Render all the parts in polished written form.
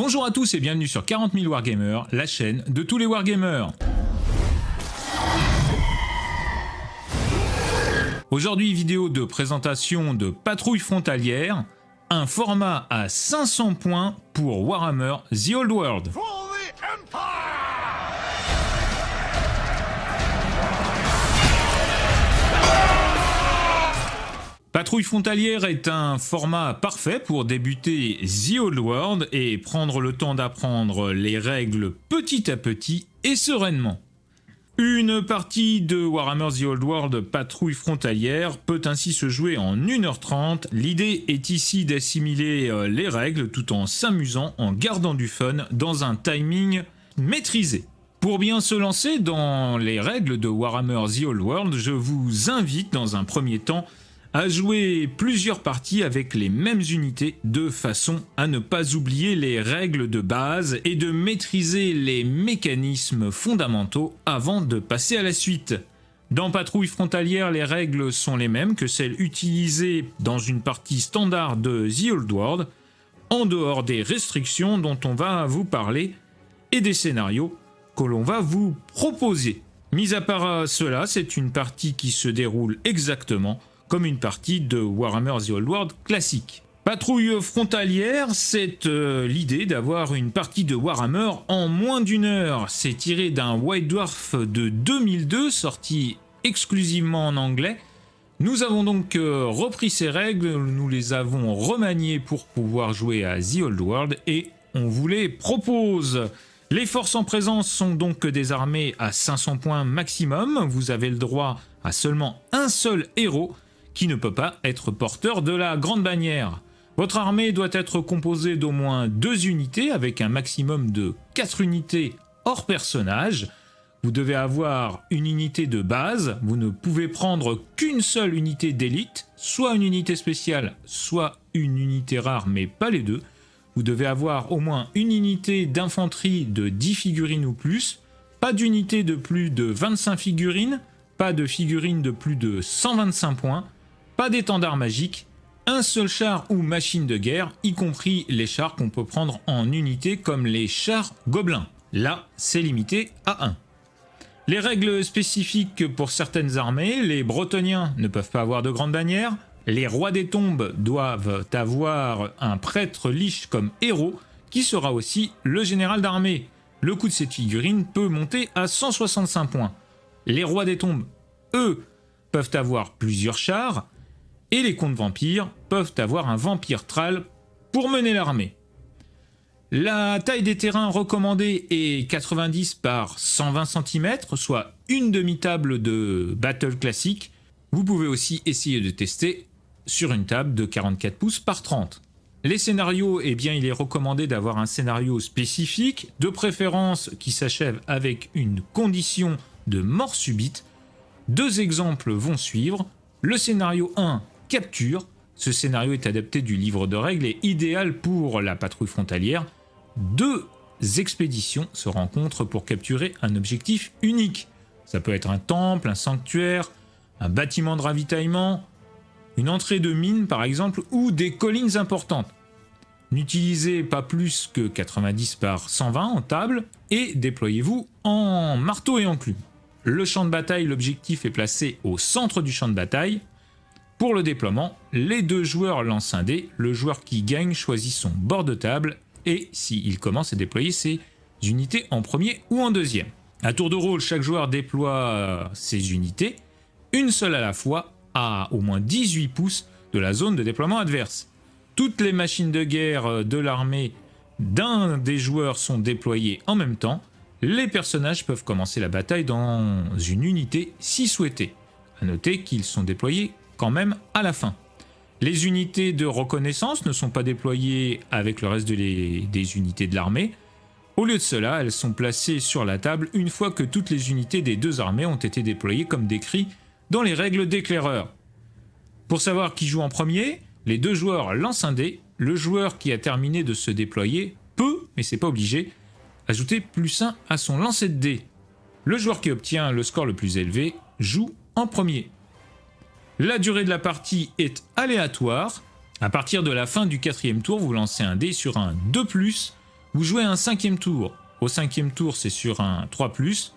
Bonjour à tous et bienvenue sur 40 000 Wargamers, la chaîne de tous les Wargamers. Aujourd'hui, vidéo de présentation de Patrouille Frontalière, un format à 500 points pour Warhammer The Old World. Patrouille Frontalière est un format parfait pour débuter The Old World et prendre le temps d'apprendre les règles petit à petit et sereinement. Une partie de Warhammer The Old World Patrouille Frontalière peut ainsi se jouer en 1h30. L'idée est ici d'assimiler les règles tout en s'amusant, en gardant du fun dans un timing maîtrisé. Pour bien se lancer dans les règles de Warhammer The Old World, je vous invite dans un premier temps à jouer plusieurs parties avec les mêmes unités de façon à ne pas oublier les règles de base et de maîtriser les mécanismes fondamentaux avant de passer à la suite. Dans Patrouille Frontalière, les règles sont les mêmes que celles utilisées dans une partie standard de The Old World, en dehors des restrictions dont on va vous parler et des scénarios que l'on va vous proposer. Mis à part cela, c'est une partie qui se déroule exactement comme une partie de Warhammer The Old World classique. Patrouille Frontalière, c'est l'idée d'avoir une partie de Warhammer en moins d'une heure. C'est tiré d'un White Dwarf de 2002, sorti exclusivement en anglais. Nous avons donc repris ces règles, nous les avons remaniées pour pouvoir jouer à The Old World et on vous les propose. Les forces en présence sont donc des armées à 500 points maximum. Vous avez le droit à seulement un seul héros qui ne peut pas être porteur de la grande bannière. Votre armée doit être composée d'au moins 2 unités avec un maximum de 4 unités hors personnage. Vous devez avoir une unité de base, vous ne pouvez prendre qu'une seule unité d'élite, soit une unité spéciale, soit une unité rare, mais pas les deux. Vous devez avoir au moins une unité d'infanterie de 10 figurines ou plus, pas d'unité de plus de 25 figurines, pas de figurines de plus de 125 points, pas d'étendard magique, un seul char ou machine de guerre, y compris les chars qu'on peut prendre en unité comme les chars gobelins. Là, c'est limité à 1. Les règles spécifiques pour certaines armées, les Bretoniens ne peuvent pas avoir de grande bannière, les rois des tombes doivent avoir un prêtre liche comme héros, qui sera aussi le général d'armée. Le coût de cette figurine peut monter à 165 points. Les rois des tombes, eux, peuvent avoir plusieurs chars, et les comtes vampires peuvent avoir un vampire thrall pour mener l'armée. La taille des terrains recommandée est 90 par 120 cm, soit une demi-table de battle classique. Vous pouvez aussi essayer de tester sur une table de 44 pouces par 30. Les scénarios, eh bien, il est recommandé d'avoir un scénario spécifique, de préférence qui s'achève avec une condition de mort subite. 2 exemples vont suivre. Le scénario 1, capture. Ce scénario est adapté du livre de règles et idéal pour la patrouille frontalière. 2 expéditions se rencontrent pour capturer un objectif unique. Ça peut être un temple, un sanctuaire, un bâtiment de ravitaillement, une entrée de mine par exemple, ou des collines importantes. N'utilisez pas plus que 90 par 120 en table et déployez-vous en marteau et enclume. Le champ de bataille, l'objectif est placé au centre du champ de bataille. Pour le déploiement, les 2 joueurs lancent un dé, le joueur qui gagne choisit son bord de table et s'il commence à déployer ses unités en premier ou en deuxième. À tour de rôle, chaque joueur déploie ses unités, une seule à la fois, à au moins 18 pouces de la zone de déploiement adverse. Toutes les machines de guerre de l'armée d'un des joueurs sont déployées en même temps. Les personnages peuvent commencer la bataille dans une unité si souhaité. A noter qu'ils sont déployés quand même à la fin. Les unités de reconnaissance ne sont pas déployées avec le reste des unités de l'armée. Au lieu de cela, elles sont placées sur la table une fois que toutes les unités des 2 armées ont été déployées comme décrit dans les règles d'éclaireur. Pour savoir qui joue en premier, les 2 joueurs lancent un dé. Le joueur qui a terminé de se déployer peut, mais c'est pas obligé, ajouter +1 à son lancer de dés. Le joueur qui obtient le score le plus élevé joue en premier. La durée de la partie est aléatoire. À partir de la fin du 4e tour, vous lancez un dé sur un 2+, Vous jouez un 5e tour. Au 5e tour, c'est sur un 3+,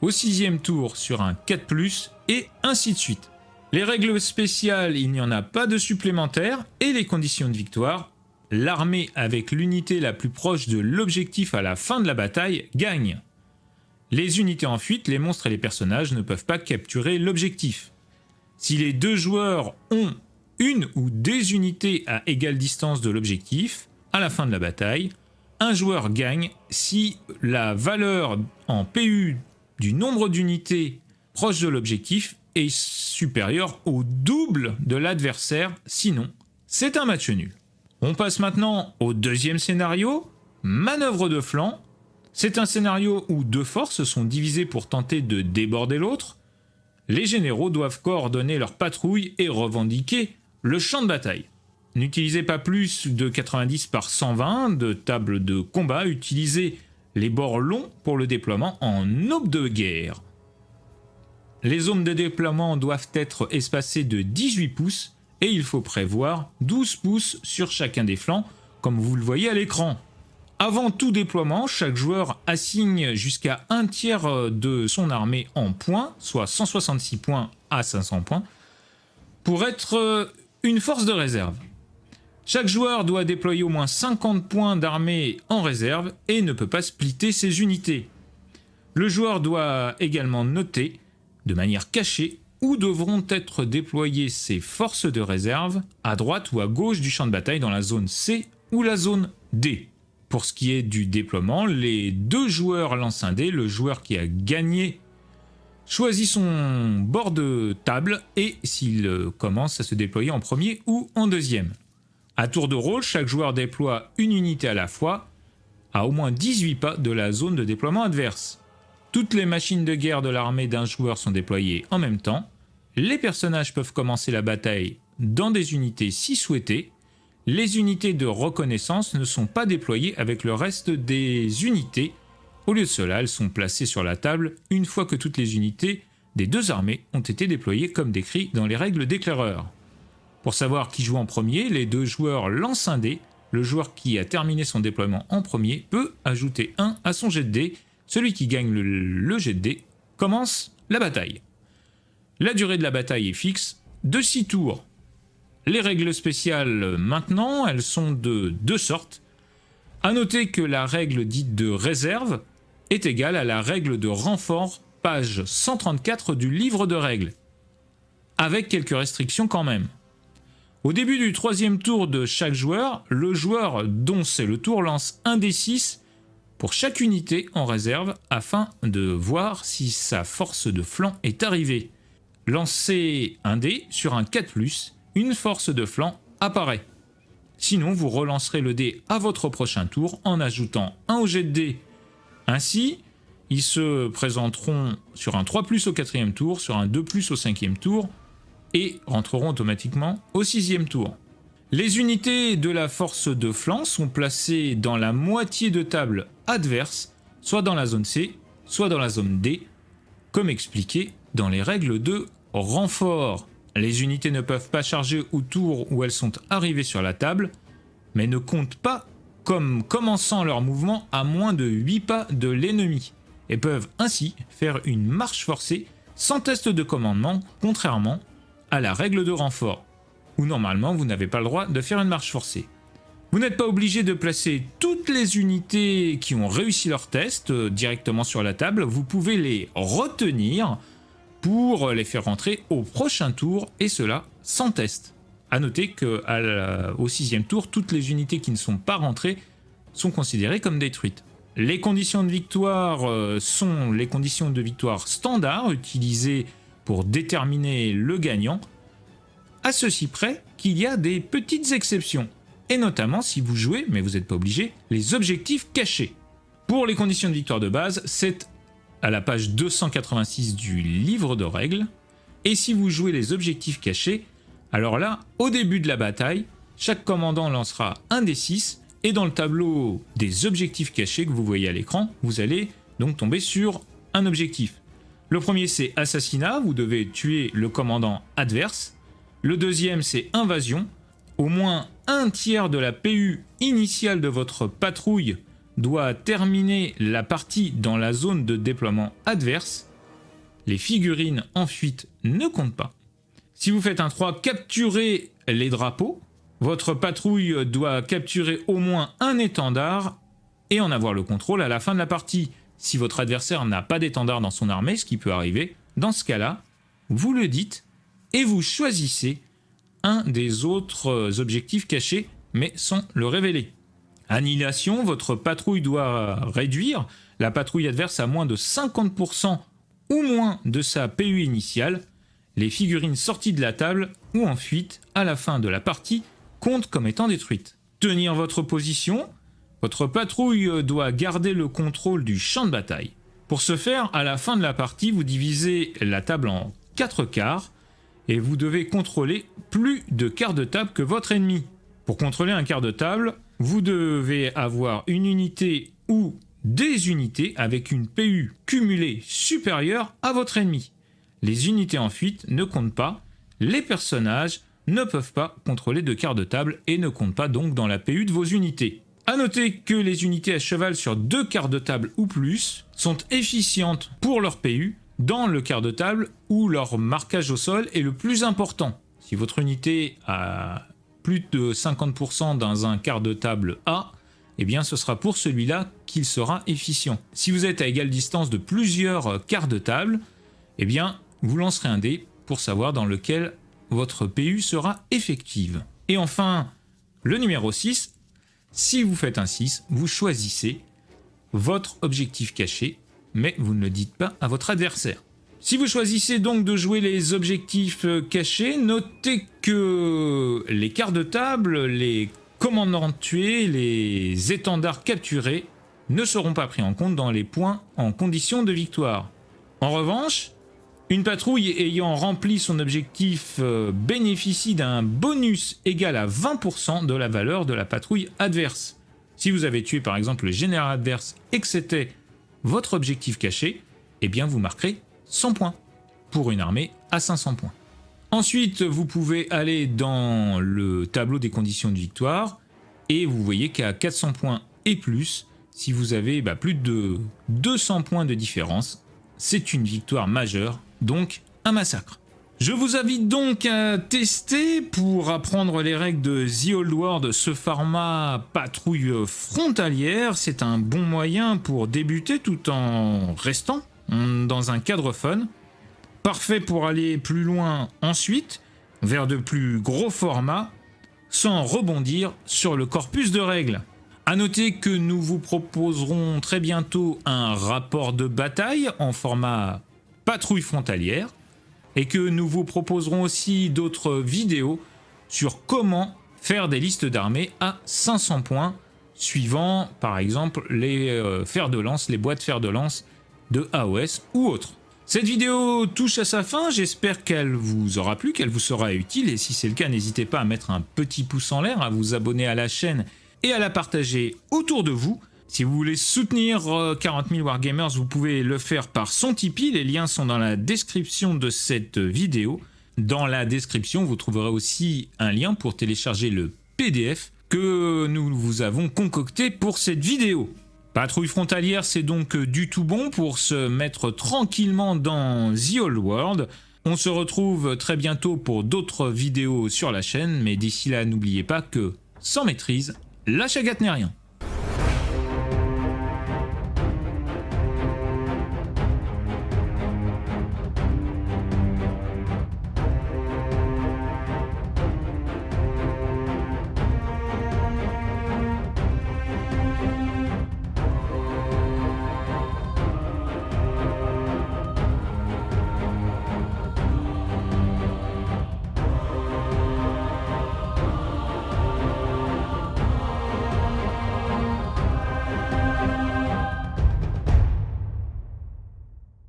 au 6e tour sur un 4+, et ainsi de suite. Les règles spéciales, il n'y en a pas de supplémentaires, et les conditions de victoire, l'armée avec l'unité la plus proche de l'objectif à la fin de la bataille gagne. Les unités en fuite, les monstres et les personnages ne peuvent pas capturer l'objectif. Si les deux joueurs ont une ou des unités à égale distance de l'objectif, à la fin de la bataille, un joueur gagne si la valeur en PU du nombre d'unités proches de l'objectif est supérieure au double de l'adversaire, sinon c'est un match nul. On passe maintenant au deuxième scénario, manœuvre de flanc. C'est un scénario où deux forces sont divisées pour tenter de déborder l'autre. Les généraux doivent coordonner leurs patrouilles et revendiquer le champ de bataille. N'utilisez pas plus de 90 par 120 de table de combat, utilisez les bords longs pour le déploiement en aube de guerre. Les zones de déploiement doivent être espacées de 18 pouces et il faut prévoir 12 pouces sur chacun des flancs, comme vous le voyez à l'écran. Avant tout déploiement, chaque joueur assigne jusqu'à un tiers de son armée en points, soit 166 points à 500 points, pour être une force de réserve. Chaque joueur doit déployer au moins 50 points d'armée en réserve et ne peut pas splitter ses unités. Le joueur doit également noter, de manière cachée, où devront être déployées ses forces de réserve, à droite ou à gauche du champ de bataille dans la zone C ou la zone D. Pour ce qui est du déploiement, les deux joueurs lancent un dé, le joueur qui a gagné choisit son bord de table et s'il commence à se déployer en premier ou en deuxième. À tour de rôle, chaque joueur déploie une unité à la fois, à au moins 18 pas de la zone de déploiement adverse. Toutes les machines de guerre de l'armée d'un joueur sont déployées en même temps. Les personnages peuvent commencer la bataille dans des unités si souhaitées. Les unités de reconnaissance ne sont pas déployées avec le reste des unités. Au lieu de cela, elles sont placées sur la table une fois que toutes les unités des deux armées ont été déployées comme décrit dans les règles d'éclaireur. Pour savoir qui joue en premier, les deux joueurs lancent un dé. Le joueur qui a terminé son déploiement en premier peut ajouter 1 à son jet de dé. Celui qui gagne le jet de dé commence la bataille. La durée de la bataille est fixe, de 6 tours. Les règles spéciales maintenant, elles sont de deux sortes. A noter que la règle dite de réserve est égale à la règle de renfort, page 134 du livre de règles, avec quelques restrictions quand même. Au début du troisième tour de chaque joueur, le joueur dont c'est le tour lance un D6 pour chaque unité en réserve afin de voir si sa force de flanc est arrivée. Lancez un dé sur un 4+, une force de flanc apparaît. Sinon, vous relancerez le dé à votre prochain tour en ajoutant un au jet de dé. Ainsi, ils se présenteront sur un 3+ au 4e tour, sur un 2+ au 5e tour, et rentreront automatiquement au 6e tour. Les unités de la force de flanc sont placées dans la moitié de table adverse, soit dans la zone C, soit dans la zone D, comme expliqué dans les règles de renfort. Les unités ne peuvent pas charger au tour où elles sont arrivées sur la table, mais ne comptent pas comme commençant leur mouvement à moins de 8 pas de l'ennemi, et peuvent ainsi faire une marche forcée sans test de commandement, contrairement à la règle de renfort, où normalement vous n'avez pas le droit de faire une marche forcée. Vous n'êtes pas obligé de placer toutes les unités qui ont réussi leur test directement sur la table, vous pouvez les retenir pour les faire rentrer au prochain tour, et cela sans test. A noter qu'au 6e tour, toutes les unités qui ne sont pas rentrées sont considérées comme détruites. Les conditions de victoire sont les conditions de victoire standard utilisées pour déterminer le gagnant, à ceci près qu'il y a des petites exceptions, et notamment si vous jouez, mais vous n'êtes pas obligé, les objectifs cachés. Pour les conditions de victoire de base, c'est à la page 286 du livre de règles, et si vous jouez les objectifs cachés, alors là, au début de la bataille, chaque commandant lancera un D6, et dans le tableau des objectifs cachés que vous voyez à l'écran, vous allez donc tomber sur un objectif. Le premier c'est assassinat, vous devez tuer le commandant adverse. Le deuxième c'est invasion, au moins un tiers de la PU initiale de votre patrouille doit terminer la partie dans la zone de déploiement adverse, les figurines en fuite ne comptent pas. Si vous faites un 3, capturez les drapeaux, votre patrouille doit capturer au moins un étendard et en avoir le contrôle à la fin de la partie. Si votre adversaire n'a pas d'étendard dans son armée, ce qui peut arriver, dans ce cas-là, vous le dites et vous choisissez un des autres objectifs cachés, mais sans le révéler. Annihilation, votre patrouille doit réduire la patrouille adverse à moins de 50% ou moins de sa PU initiale. Les figurines sorties de la table ou en fuite à la fin de la partie comptent comme étant détruites. Tenir votre position, votre patrouille doit garder le contrôle du champ de bataille. Pour ce faire, à la fin de la partie, vous divisez la table en 4 quarts et vous devez contrôler plus de quarts de table que votre ennemi. Pour contrôler un quart de table, vous devez avoir une unité ou des unités avec une PU cumulée supérieure à votre ennemi. Les unités en fuite ne comptent pas, les personnages ne peuvent pas contrôler de quart de table et ne comptent pas donc dans la PU de vos unités. A noter que les unités à cheval sur 2 quarts de table ou plus sont efficientes pour leur PU dans le quart de table où leur marquage au sol est le plus important. Si votre unité a plus de 50% dans un quart de table A, eh bien ce sera pour celui-là qu'il sera efficient. Si vous êtes à égale distance de plusieurs quarts de table, eh bien vous lancerez un dé pour savoir dans lequel votre PU sera effective. Et enfin, le numéro 6, si vous faites un 6, vous choisissez votre objectif caché, mais vous ne le dites pas à votre adversaire. Si vous choisissez donc de jouer les objectifs cachés, notez que les quarts de table, les commandants tués, les étendards capturés ne seront pas pris en compte dans les points en condition de victoire. En revanche, une patrouille ayant rempli son objectif bénéficie d'un bonus égal à 20% de la valeur de la patrouille adverse. Si vous avez tué par exemple le général adverse et que c'était votre objectif caché, eh bien vous marquerez 100 points pour une armée à 500 points. Ensuite, vous pouvez aller dans le tableau des conditions de victoire et vous voyez qu'à 400 points et plus, si vous avez plus de 200 points de différence, c'est une victoire majeure, donc un massacre. Je vous invite donc à tester pour apprendre les règles de The Old World ce format patrouille frontalière. C'est un bon moyen pour débuter tout en restant dans un cadre fun. Parfait pour aller plus loin ensuite, vers de plus gros formats, sans rebondir sur le corpus de règles. A noter que nous vous proposerons très bientôt un rapport de bataille en format patrouille frontalière et que nous vous proposerons aussi d'autres vidéos sur comment faire des listes d'armées à 500 points suivant par exemple les fers de lance, les boîtes fers de lance de AOS ou autres. Cette vidéo touche à sa fin, j'espère qu'elle vous aura plu, qu'elle vous sera utile et si c'est le cas n'hésitez pas à mettre un petit pouce en l'air, à vous abonner à la chaîne et à la partager autour de vous. Si vous voulez soutenir 40 000 Wargamers, vous pouvez le faire par son Tipeee, les liens sont dans la description de cette vidéo. Dans la description, vous trouverez aussi un lien pour télécharger le PDF que nous vous avons concocté pour cette vidéo. Patrouille frontalière, c'est donc du tout bon pour se mettre tranquillement dans The Old World. On se retrouve très bientôt pour d'autres vidéos sur la chaîne, mais d'ici là, n'oubliez pas que, sans maîtrise, la chagate n'est rien.